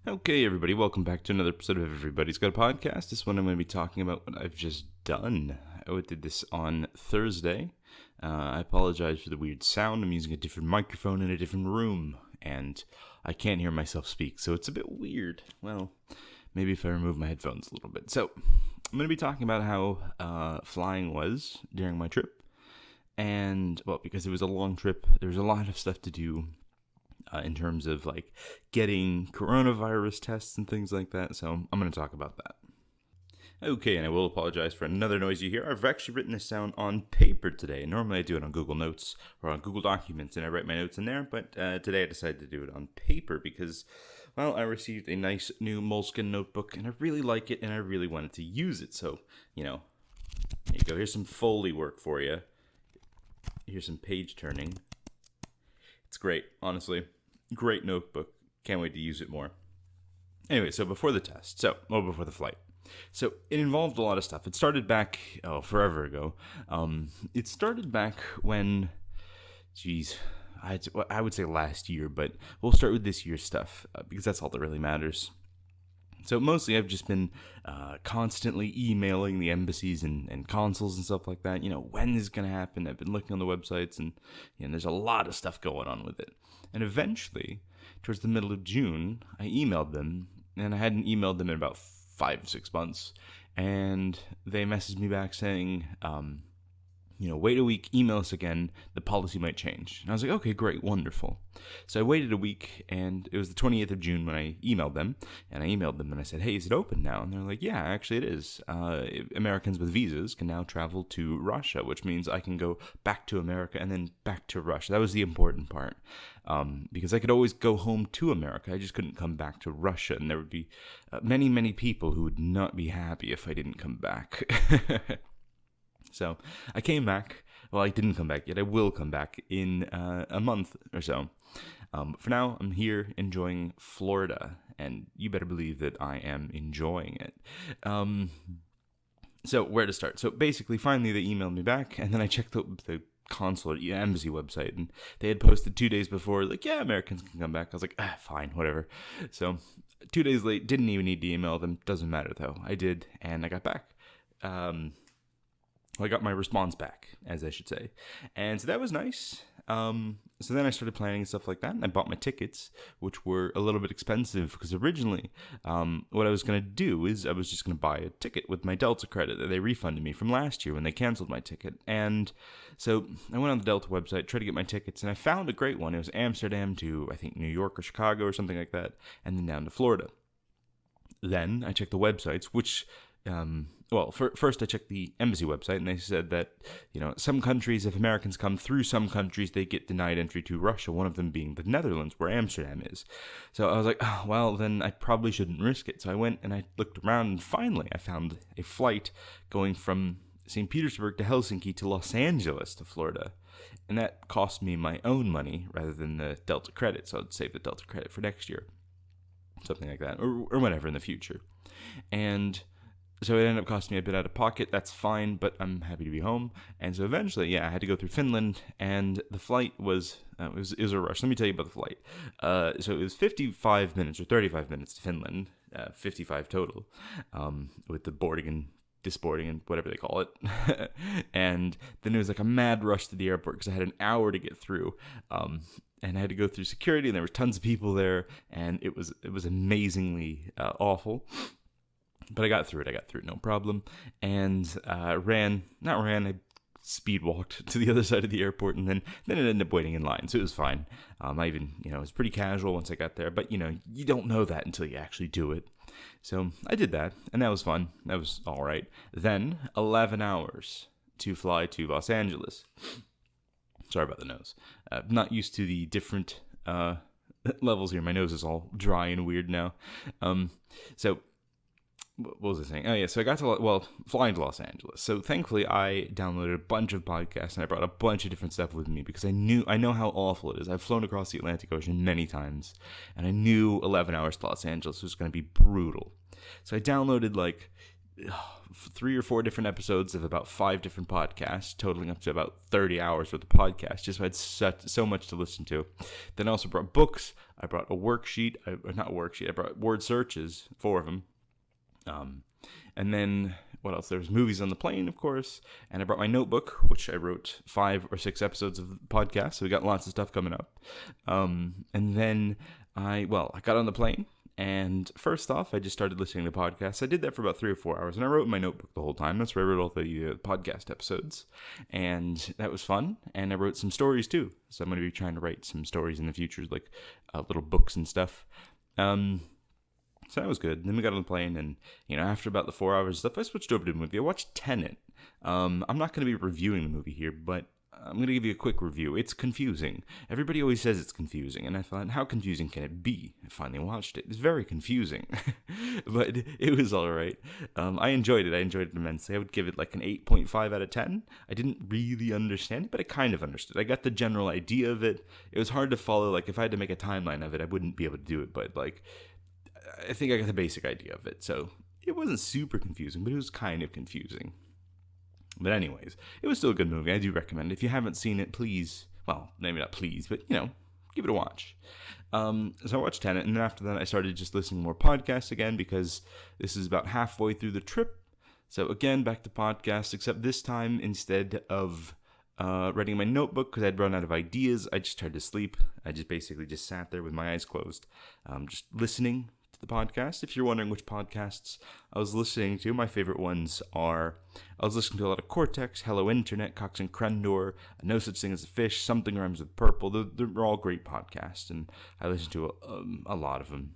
Okay, everybody, welcome back to another episode of Everybody's Got a Podcast. This one I'm going to be talking about what I've just done. I did this on Thursday. I apologize for the weird sound. I'm using a different microphone in a different room, and I can't hear myself speak, so it's a bit weird. Well, maybe if I remove my headphones a little bit. So, I'm going to be talking about how flying was during my trip. And, well, because it was a long trip, there was a lot of stuff to do. In terms of like getting coronavirus tests and things like that. So I'm going to talk about that. Okay, and I will apologize for another noise you hear. I've actually written this down on paper today. Normally I do it on Google Notes or on Google Documents and I write my notes in there, but today I decided to do it on paper because, well, I received a nice new Moleskine notebook and I really like it and I really wanted to use it. So, there you go. Here's some Foley work for you. Here's some page turning. It's great, honestly. Great notebook. Can't wait to use it more. Anyway, so before the test. Before the flight. So it involved a lot of stuff. It started back, forever ago. It started back when, I would say last year, but we'll start with this year's stuff because that's all that really matters. So mostly I've just been constantly emailing the embassies and consuls and stuff like that. When is it going to happen? I've been looking on the websites and there's a lot of stuff going on with it. And eventually, towards the middle of June, I emailed them. And I hadn't emailed them in about 5-6 months. And they messaged me back saying, wait a week, email us again, the policy might change. And I was like, okay, great, wonderful. So I waited a week, and it was the 28th of June when I emailed them. And I emailed them, and I said, hey, is it open now? And they're like, yeah, actually it is. Americans with visas can now travel to Russia, which means I can go back to America and then back to Russia. That was the important part, because I could always go home to America. I just couldn't come back to Russia, and there would be many, many people who would not be happy if I didn't come back. So I came back. Well, I didn't come back yet. I will come back in a month or so. For now, I'm here enjoying Florida, and you better believe that I am enjoying it. So where to start? So basically, finally, they emailed me back, and then I checked the consulate embassy website, and they had posted 2 days before, like, yeah, Americans can come back. I was like, fine, whatever. So 2 days late, didn't even need to email them. Doesn't matter, though. I did, and I got back. I got my response back, as I should say. And so that was nice. So then I started planning and stuff like that, and I bought my tickets, which were a little bit expensive, because originally what I was going to do is I was just going to buy a ticket with my Delta credit that they refunded me from last year when they canceled my ticket. And so I went on the Delta website, tried to get my tickets, and I found a great one. It was Amsterdam to, I think, New York or Chicago or something like that, and then down to Florida. Then I checked the websites, which... first I checked the embassy website, and they said that, some countries, if Americans come through some countries, they get denied entry to Russia, one of them being the Netherlands, where Amsterdam is. So I was like, then I probably shouldn't risk it. So I went and I looked around, and finally I found a flight going from St. Petersburg to Helsinki to Los Angeles to Florida. And that cost me my own money rather than the Delta credit, so I'd save the Delta credit for next year. Something like that, or whenever in the future. And... so it ended up costing me a bit out of pocket. That's fine, but I'm happy to be home. And so eventually, I had to go through Finland, and the flight was it was a rush. Let me tell you about the flight. So it was 55 minutes or 35 minutes to Finland, 55 total, with the boarding and disboarding and whatever they call it. And then it was like a mad rush to the airport because I had an hour to get through. And I had to go through security, and there were tons of people there, and it was amazingly awful. But I got through it, no problem. And I speed walked to the other side of the airport, and then it ended up waiting in line, so it was fine. I even, it was pretty casual once I got there, but, you don't know that until you actually do it. So I did that, and that was fun. That was all right. Then 11 hours to fly to Los Angeles. Sorry about the nose. Not used to the different levels here. My nose is all dry and weird now. So... what was I saying? Oh, yeah, so I got to, flying to Los Angeles. So thankfully, I downloaded a bunch of podcasts, and I brought a bunch of different stuff with me, because I know how awful it is. I've flown across the Atlantic Ocean many times, and I knew 11 hours to Los Angeles was going to be brutal. So I downloaded, 3 or 4 different episodes of about 5 different podcasts, totaling up to about 30 hours worth of podcasts. Just had so much to listen to. Then I also brought books. I brought a worksheet. Not a worksheet. I brought word searches, 4 of them. And then what else? There was movies on the plane, of course. And I brought my notebook, which I wrote 5 or 6 episodes of the podcast. So we got lots of stuff coming up. And then I got on the plane. And first off, I just started listening to podcasts. I did that for about 3 or 4 hours, and I wrote in my notebook the whole time. That's where I wrote all the podcast episodes, and that was fun. And I wrote some stories too, so I'm going to be trying to write some stories in the future, like little books and stuff. So that was good. And then we got on the plane, and after about the 4 hours stuff, I switched over to a movie. I watched Tenet. I'm not going to be reviewing the movie here, but I'm going to give you a quick review. It's confusing. Everybody always says it's confusing, and I thought, how confusing can it be? I finally watched it. It's very confusing, but it was all right. I enjoyed it. I enjoyed it immensely. I would give it like an 8.5 out of 10. I didn't really understand it, but I kind of understood. I got the general idea of it. It was hard to follow. Like, if I had to make a timeline of it, I wouldn't be able to do it, but like, I think I got the basic idea of it. So it wasn't super confusing, but it was kind of confusing. But anyways, it was still a good movie. I do recommend it. If you haven't seen it, please, well, maybe not please, but, give it a watch. So I watched Tenet, and then after that, I started just listening to more podcasts again, because this is about halfway through the trip. So again, back to podcasts, except this time, instead of writing my notebook, because I'd run out of ideas, I just tried to sleep. I just basically just sat there with my eyes closed, just listening to the podcast. If you're wondering which podcasts I was listening to, my favorite ones are, I was listening to a lot of Cortex, Hello Internet, Cox and Crendor, No Such Thing as a Fish, Something Rhymes with Purple. They're all great podcasts, and I listened to a lot of them.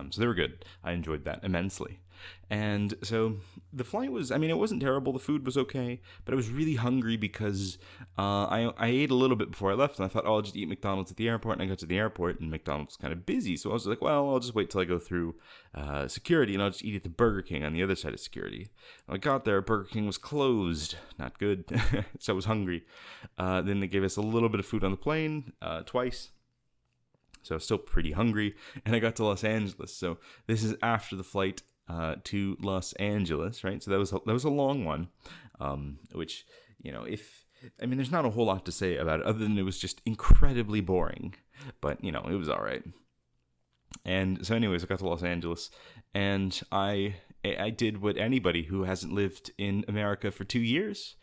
So they were good. I enjoyed that immensely. And so the flight was, it wasn't terrible. The food was okay, but I was really hungry because I ate a little bit before I left, and I thought, I'll just eat McDonald's at the airport. And I got to the airport, and McDonald's was kind of busy. So I was like, well, I'll just wait till I go through security, and I'll just eat at the Burger King on the other side of security. When I got there, Burger King was closed. Not good. So I was hungry. Then they gave us a little bit of food on the plane twice. So I was still pretty hungry, and I got to Los Angeles. So this is after the flight to Los Angeles, right? So that was a long one, which, there's not a whole lot to say about it, other than it was just incredibly boring, but, it was all right. And so anyways, I got to Los Angeles, and I did what anybody who hasn't lived in America for 2 years,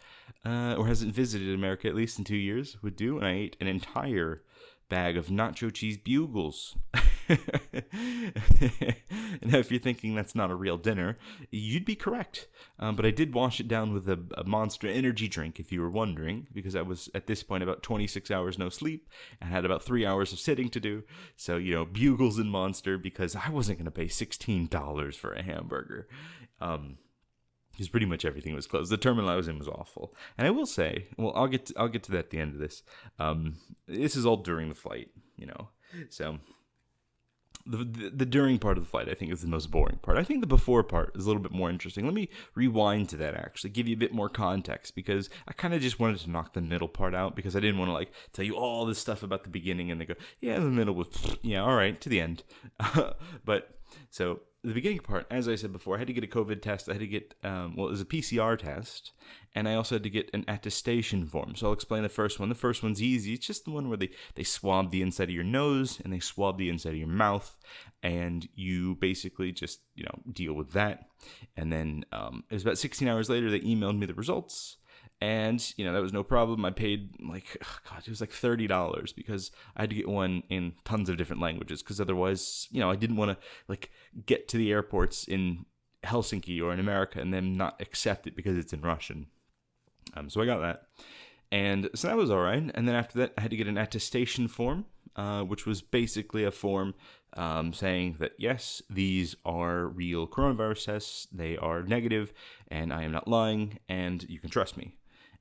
or hasn't visited America at least in 2 years, would do, and I ate an entire bag of nacho cheese bugles. Now, if you're thinking that's not a real dinner, you'd be correct. But I did wash it down with a Monster energy drink, if you were wondering, because I was, at this point, about 26 hours no sleep and had about 3 hours of sitting to do. So, bugles and Monster, because I wasn't going to pay $16 for a hamburger. Because pretty much everything was closed. The terminal I was in was awful. And I will say, well, I'll get to that at the end of this. This is all during the flight, So the during part of the flight, I think, is the most boring part. I think the before part is a little bit more interesting. Let me rewind to that, actually, give you a bit more context, because I kind of just wanted to knock the middle part out, because I didn't want to, tell you all this stuff about the beginning, and they go, yeah, the middle was, yeah, all right, to the end. But, so the beginning part, as I said before, I had to get a COVID test. I had to get, it was a PCR test, and I also had to get an attestation form. So I'll explain the first one. The first one's easy. It's just the one where they swab the inside of your nose, and they swab the inside of your mouth, and you basically just, deal with that. And then it was about 16 hours later, they emailed me the results. And, that was no problem. I paid it was like $30, because I had to get one in tons of different languages, because otherwise, I didn't want to get to the airports in Helsinki or in America and then not accept it because it's in Russian. So I got that. And so that was all right. And then after that, I had to get an attestation form, which was basically a form saying that, yes, these are real coronavirus tests. They are negative, and I am not lying, and you can trust me.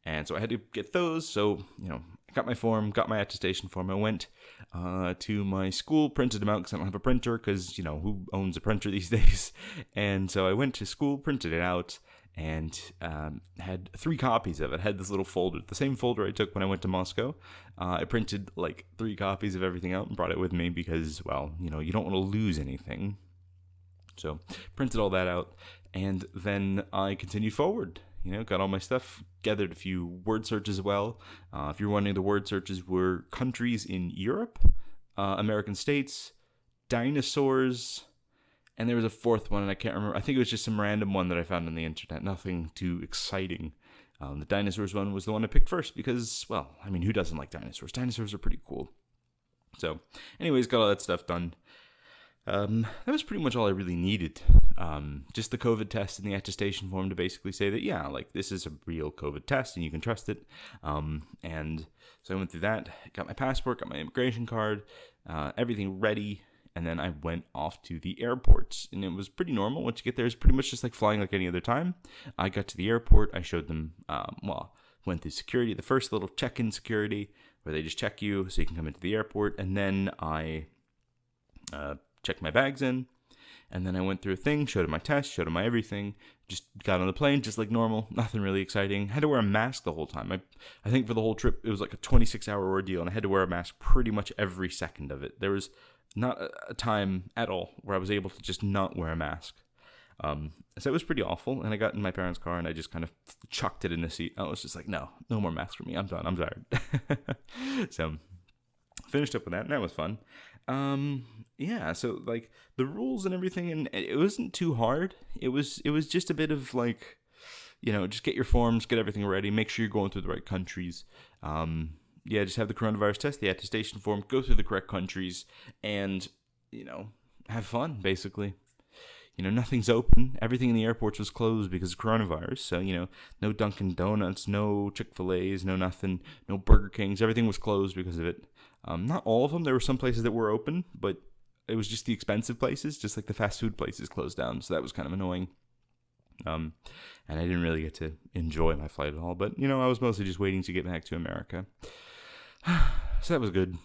And so I had to get those. So, I got my form, got my attestation form. I went to my school, printed them out, because I don't have a printer, because, who owns a printer these days? And so I went to school, printed it out, and had 3 copies of it. I had this little folder, the same folder I took when I went to Moscow. I printed 3 copies of everything out and brought it with me because, well, you don't want to lose anything. So printed all that out, and then I continued forward. Got all my stuff, gathered a few word searches as well. If you're wondering, the word searches were countries in Europe, American states, dinosaurs, and there was a fourth one, and I can't remember. I think it was just some random one that I found on the internet. Nothing too exciting. The dinosaurs one was the one I picked first because, well, I mean, who doesn't like dinosaurs? Dinosaurs are pretty cool. So, anyways, got all that stuff done. That was pretty much all I really needed. Just the COVID test and the attestation form to basically say that, yeah, like, this is a real COVID test and you can trust it. And so I went through that, got my passport, got my immigration card, everything ready. And then I went off to the airport, and it was pretty normal. Once you get there, it's pretty much just like flying like any other time. I got to the airport. I showed them, went through security, the first little check-in security, where they just check you so you can come into the airport. And then I checked my bags in, and then I went through a thing, showed them my test, showed them my everything, just got on the plane, just like normal, nothing really exciting. Had to wear a mask the whole time. I think for the whole trip, it was like a 26-hour ordeal, and I had to wear a mask pretty much every second of it. There was not a time at all where I was able to just not wear a mask. So it was pretty awful, and I got in my parents' car, and I just kind of chucked it in the seat. I was just like, no more masks for me. I'm done. I'm tired. So finished up with that, and that was fun. Yeah, so like the rules and everything, and it wasn't too hard. It was just a bit of like, just get your forms, get everything ready, make sure you're going through the right countries. Yeah, just have the coronavirus test, the attestation form, go through the correct countries, and, have fun, basically. Nothing's open. Everything in the airports was closed because of coronavirus. So, no Dunkin' Donuts, no Chick-fil-A's, no nothing, no Burger Kings. Everything was closed because of it. Not all of them. There were some places that were open, but it was just the expensive places, just like the fast food places closed down. So that was kind of annoying. And I didn't really get to enjoy my flight at all. But, I was mostly just waiting to get back to America. So that was good.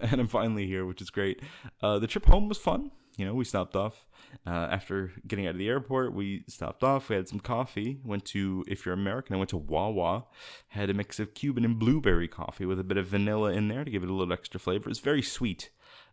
And I'm finally here, which is great. The trip home was fun. We stopped off. After getting out of the airport, we stopped off. We had some coffee. If you're American, I went to Wawa. Had a mix of Cuban and blueberry coffee with a bit of vanilla in there to give it a little extra flavor. It's very sweet.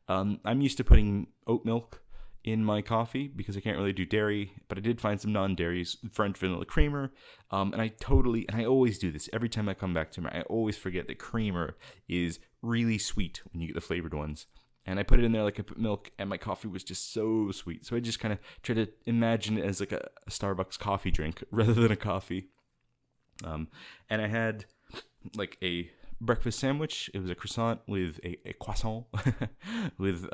I'm used to putting oat milk in my coffee because I can't really do dairy, but I did find some non-dairies, French vanilla creamer, and I always do this every time I come back to America. I always forget that creamer is really sweet when you get the flavored ones, and I put it in there like I put milk, and my coffee was just so sweet. So I just kind of try to imagine it as like a Starbucks coffee drink rather than a coffee. And I had like a breakfast sandwich. It was a croissant with a croissant with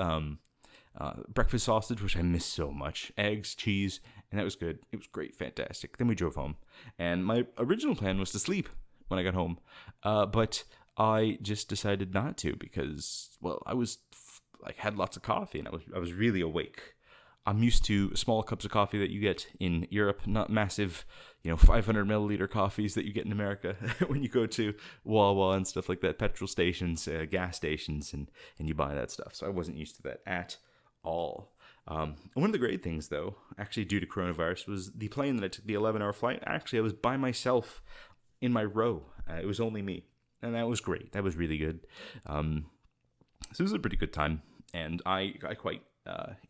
breakfast sausage, which I miss so much, eggs, cheese, and that was good. It was great, fantastic. Then we drove home, and my original plan was to sleep when I got home, but I just decided not to because, well, I was had lots of coffee, and I was really awake. I'm used to small cups of coffee that you get in Europe, not massive, 500 milliliter coffees that you get in America when you go to Wawa and stuff like that, petrol stations, gas stations, and you buy that stuff. So I wasn't used to that at all. One of the great things, though, actually due to coronavirus, was the plane that I took, the 11-hour flight. Actually, I was by myself in my row. It was only me, and that was great. That was really good. So it was a pretty good time, and I quite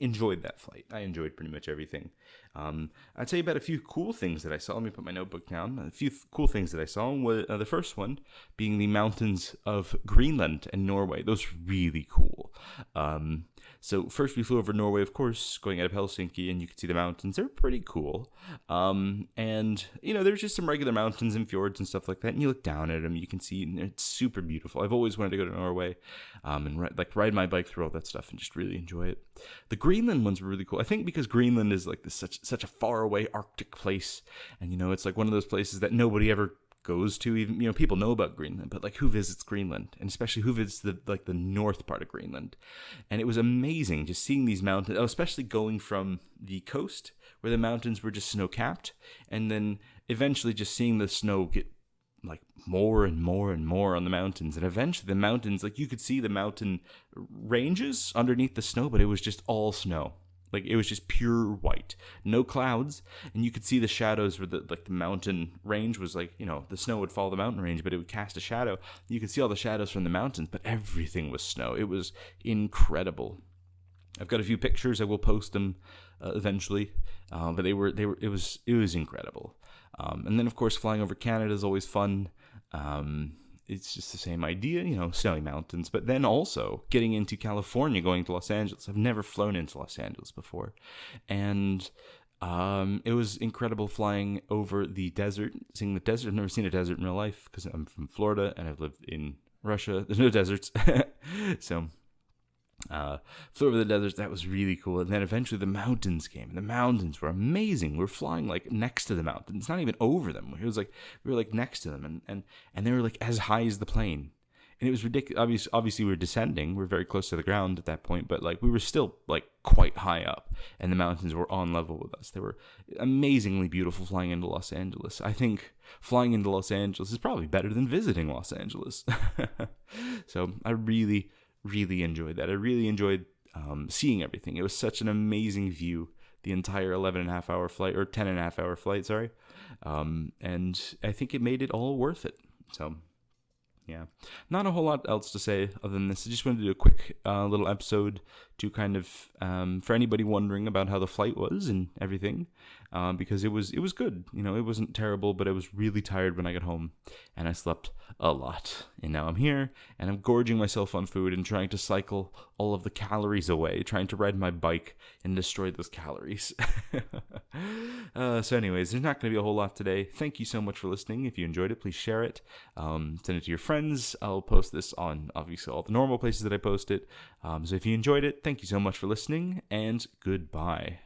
enjoyed that flight. I enjoyed pretty much everything. I'd say about a few cool things that I saw. Let me put my notebook down. A few cool things that I saw was the first one being the mountains of Greenland and Norway. Those were really cool. So first we flew over Norway, of course, going out of Helsinki, and you could see the mountains. They're pretty cool. And, there's just some regular mountains and fjords and stuff like that, and you look down at them, you can see, and it's super beautiful. I've always wanted to go to Norway and ride my bike through all that stuff and just really enjoy it. The Greenland ones were really cool. I think because Greenland is like this such a far away Arctic place, and, it's like one of those places that nobody ever goes to. Even people know about Greenland, but who visits Greenland, and especially who visits the north part of Greenland. And it was amazing just seeing these mountains, especially going from the coast where the mountains were just snow capped, and then eventually just seeing the snow get more and more and more on the mountains, and eventually the mountains, you could see the mountain ranges underneath the snow, but it was just all snow. It was just pure white, no clouds, and you could see the shadows where the mountain range was the snow would follow the mountain range, but it would cast a shadow. You could see all the shadows from the mountains, but everything was snow. It was incredible. I've got a few pictures. I will post them eventually, but it was incredible. And then of course flying over Canada is always fun. It's just the same idea, snowy mountains. But then also getting into California, going to Los Angeles. I've never flown into Los Angeles before, and it was incredible flying over the desert, seeing the desert. I've never seen a desert in real life because I'm from Florida and I've lived in Russia. There's no deserts, so. Flew over the deserts. That was really cool. And then eventually the mountains came. The mountains were amazing. We were flying like next to the mountains, not even over them. It was like we were like next to them, and they were like as high as the plane. And it was ridiculous. Obviously, we were descending. We were very close to the ground at that point, but like we were still like quite high up, and the mountains were on level with us. They were amazingly beautiful flying into Los Angeles. I think flying into Los Angeles is probably better than visiting Los Angeles. So I really enjoyed that. I really enjoyed seeing everything. It was such an amazing view, the entire 11.5-hour flight, or 10.5-hour flight, sorry. And I think it made it all worth it. So, yeah. Not a whole lot else to say other than this. I just wanted to do a quick little episode to kind of, for anybody wondering about how the flight was and everything, because it was good. It wasn't terrible, but I was really tired when I got home, and I slept a lot. And now I'm here, and I'm gorging myself on food and trying to cycle all of the calories away, trying to ride my bike and destroy those calories. So anyways, there's not going to be a whole lot today. Thank you so much for listening. If you enjoyed it, please share it. Send it to your friends. I'll post this on, obviously, all the normal places that I post it. So if you enjoyed it, thank you so much for listening, and goodbye.